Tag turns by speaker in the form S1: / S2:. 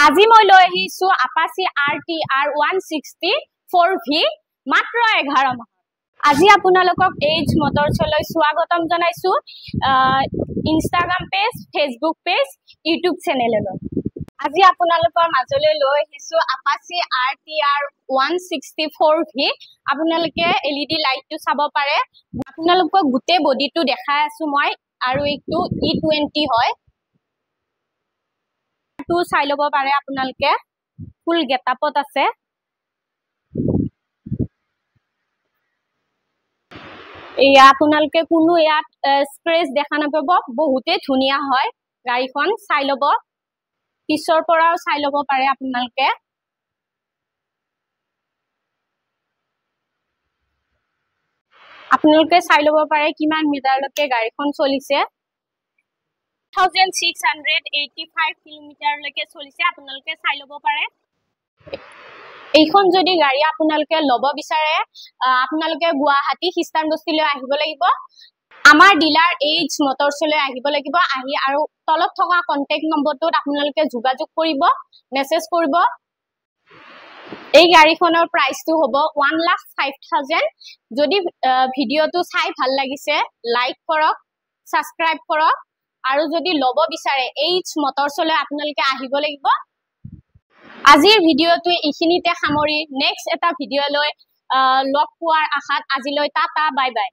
S1: আজি মই লৈ আহিছো আপাচি RTR 160 4V মাত্ৰ 11 মাহ। আজি আপোনালোকক এইচ মটৰছলৈ স্বাগতম জনাইছো Instagram page, Facebook page, YouTube চেনেললৈ। আজি আপোনালোকৰ মাজলৈ লৈ আহিছো আপাচি RTR 160 4V। আপোনালোকে LED লাইটটো চাব পাৰে। আপোনালোকক গোটেই বডিটো দেখাই আছো মই, আৰু এইটো E20 হয়। চাই লব পাৰে আপোনালোকে, ফুল গেটআপত আছে। এয়া আপোনালোকে কোনো ইয়াত স্ক্ৰেচ দেখা নাপাব, বহুতে ধুনীয়া হয় গাড়ীখন। চাই লব, পিছৰ পৰাও চাই লব পাৰে আপোনালোকে। আপোনালোকে চাই লব পাৰে কিমান মিটাৰলৈকে গাড়ীখন চলিছে। 1685 কিলোমিটাৰলৈকে চলিছে, আপোনালোকে চাই লব পাৰে। এইখন যদি গাড়ী আপোনালোকে লব বিচাৰে, আপোনালোকে গুৱাহাটী খ্ৰীষ্টানবস্তিলৈ আহিব লাগিব। আমাৰ ডিলাৰ এইচ মটৰছলৈ আহিব লাগিব। আহি আৰু তলত থকা কন্টেক্ট নম্বৰটোত আপোনালোকে যোগাযোগ কৰিব, মেছেজ কৰিব। এই গাড়ীখনৰ প্ৰাইচটো হ'ব 1,05,000। যদি ভিডিঅ'টো চাই ভাল লাগিছে, লাইক কৰক, ছাবস্ক্ৰাইব কৰক, আৰু যদি ল'ব বিচাৰে এইচ মটৰছলৈ আপোনালোকে আহিব লাগিব। আজিৰ ভিডিঅ'টো এইখিনিতে সামৰি নেক্সট এটা ভিডিঅ'লৈ লগ পোৱাৰ আশাত আজিলৈ টাটা, বাই বাই।